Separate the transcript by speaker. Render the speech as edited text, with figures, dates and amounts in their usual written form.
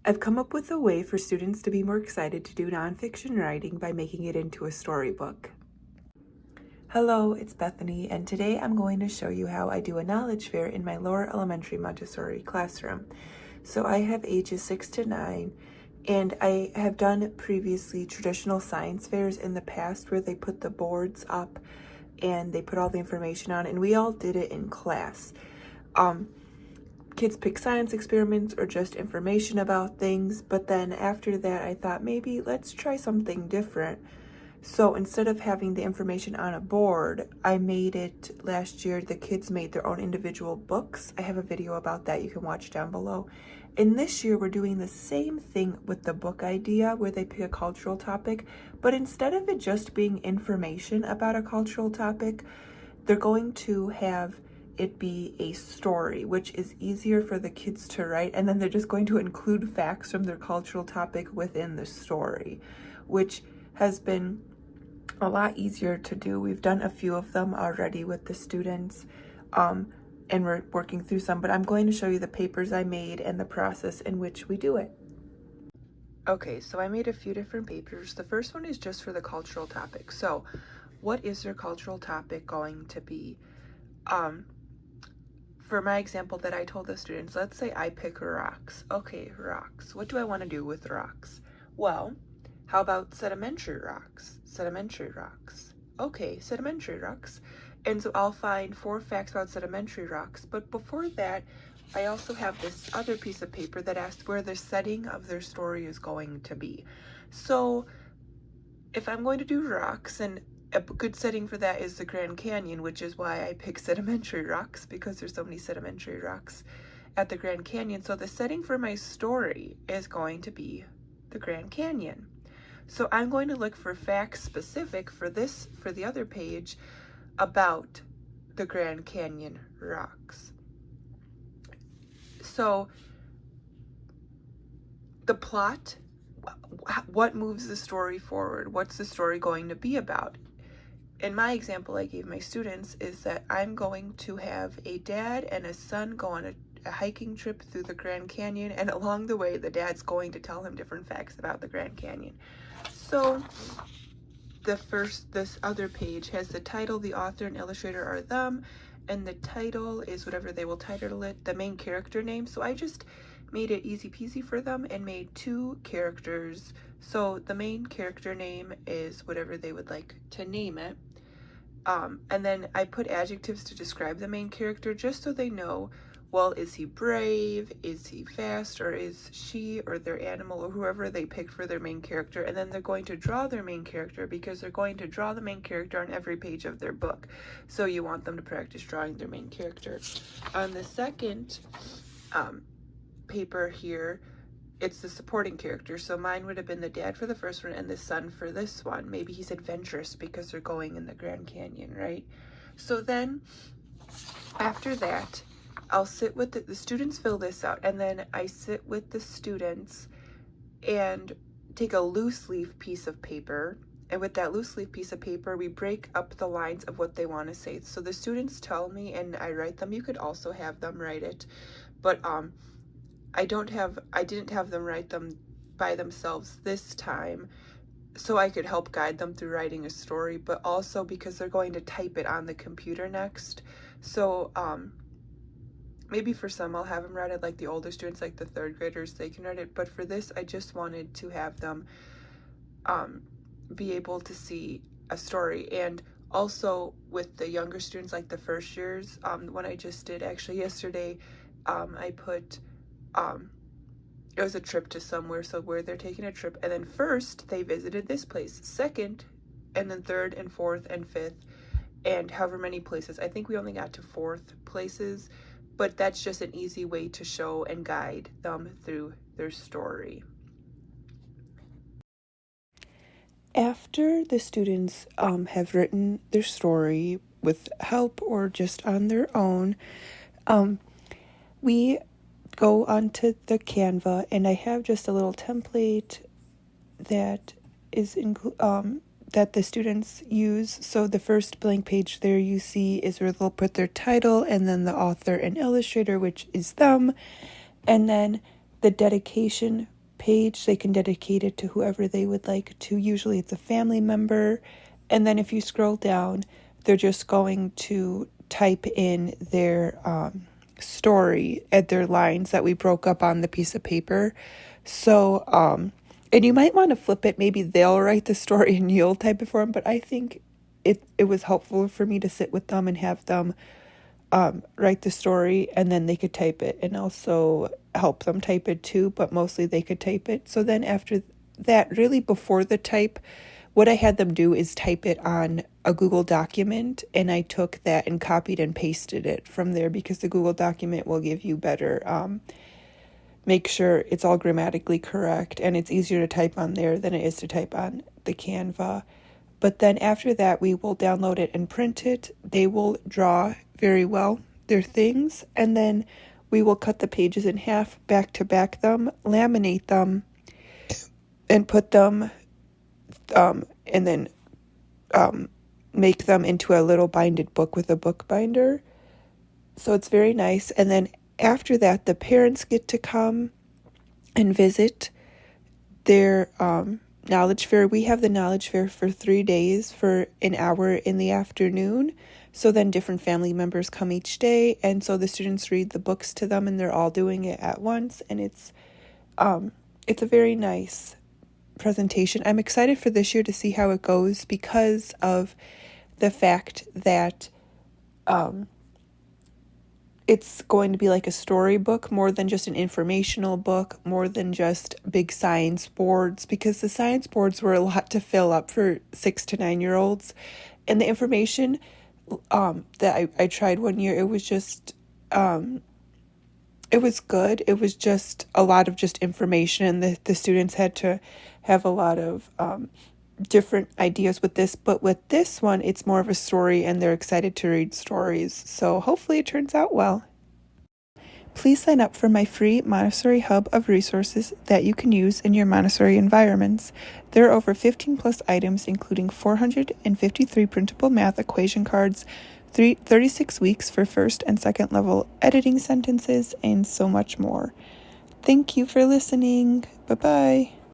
Speaker 1: I've come up with a way for students to be more excited to do nonfiction writing by making it into a storybook. Hello, it's Bethany, and today I'm going to show you how I do a knowledge fair in my lower elementary Montessori classroom. So I have ages 6 to 9, and I have done previously traditional science fairs in the past where they put the boards up and they put all the information on, and we all did it in class. Kids pick science experiments or just information about things, but then after that I thought maybe let's try something different. So instead of having the information on a board, I made it last year. The kids made their own individual books. I have a video about that you can watch down below. And this year we're doing the same thing with the book idea where they pick a cultural topic, but instead of it just being information about a cultural topic, they're going to have it be a story, which is easier for the kids to write, and then they're just going to include facts from their cultural topic within the story, which has been a lot easier to do. We've done a few of them already with the students, and we're working through some, but I'm going to show you the papers I made and the process in which we do it. Okay, so I made a few different papers. The first one is just for the cultural topic. So what is their cultural topic going to be? For my example that I told the students, let's say I pick rocks. Okay, rocks. What do I want to do with rocks? Well, how about sedimentary rocks? Sedimentary rocks. Okay, sedimentary rocks. And so I'll find 4 facts about sedimentary rocks. But before that, I also have this other piece of paper that asks where the setting of their story is going to be. So if I'm going to do rocks, and a good setting for that is the Grand Canyon, which is why I pick sedimentary rocks, because there's so many sedimentary rocks at the Grand Canyon. So the setting for my story is going to be the Grand Canyon. So I'm going to look for facts specific for the other page about the Grand Canyon rocks. So the plot, what moves the story forward? What's the story going to be about? In my example I gave my students is that I'm going to have a dad and a son go on a hiking trip through the Grand Canyon, and along the way the dad's going to tell him different facts about the Grand Canyon. So this other page has the title, the author and illustrator are them, and the title is whatever they will title it, the main character name. So I just made it easy peasy for them and made 2 characters. So the main character name is whatever they would like to name it. And then I put adjectives to describe the main character just so they know, well, is he brave, is he fast, or is she or their animal or whoever they picked for their main character. And then they're going to draw their main character because they're going to draw the main character on every page of their book. So you want them to practice drawing their main character. On the second paper here, it's the supporting character. So mine would have been the dad for the first one and the son for this one. Maybe he's adventurous because they're going in the Grand Canyon, right? So then after that, I'll sit with the students, fill this out, and then I sit with the students and take a loose leaf piece of paper. And with that loose leaf piece of paper, we break up the lines of what they want to say. So the students tell me and I write them. You could also have them write it, but I didn't have them write them by themselves this time, so I could help guide them through writing a story, but also because they're going to type it on the computer next. So maybe for some I'll have them write it, like the older students, like the 3rd graders, they can write it. But for this, I just wanted to have them be able to see a story. And also with the younger students, like the first years, when I just did actually yesterday, I put it was a trip to somewhere, so where they're taking a trip, and then first they visited this place, second, and then 3rd and 4th and 5th, and however many places. I think we only got to 4th places, but that's just an easy way to show and guide them through their story. After the students have written their story with help or just on their own, we go onto the Canva, and I have just a little template that is that the students use. So the first blank page there you see is where they'll put their title and then the author and illustrator, which is them, and then the dedication page. They can dedicate it to whoever they would like to. Usually it's a family member. And then if you scroll down, they're just going to type in their story at their lines that we broke up on the piece of paper. So, and you might want to flip it. Maybe they'll write the story and you'll type it for them. But I think it was helpful for me to sit with them and have them write the story, and then they could type it, and also help them type it too, but mostly they could type it. So then after that, really before the type, what I had them do is type it on a Google document, and I took that and copied and pasted it from there, because the Google document will give you better, make sure it's all grammatically correct, and it's easier to type on there than it is to type on the Canva. But then after that, we will download it and print it. They will draw very well their things, and then we will cut the pages in half, back to back them, laminate them, and put them, and then make them into a little binded book with a bookbinder. So it's very nice. And then after that, the parents get to come and visit their knowledge fair. We have the knowledge fair for 3 days for an hour in the afternoon. So then different family members come each day, and so the students read the books to them, and they're all doing it at once, and it's a very nice presentation. I'm excited for this year to see how it goes, because of the fact that it's going to be like a storybook, more than just an informational book, more than just big science boards, because the science boards were a lot to fill up for 6 to 9 year olds. And the information that I tried one year, it was just, it was good. It was just a lot of just information, and the students had to have a lot of different ideas with this. But with this one, it's more of a story, and they're excited to read stories. So hopefully it turns out well. Please sign up for my free Montessori hub of resources that you can use in your Montessori environments. There are over 15 plus items, including 453 printable math equation cards, 36 weeks for first and second level editing sentences, and so much more. Thank you for listening. Bye-bye.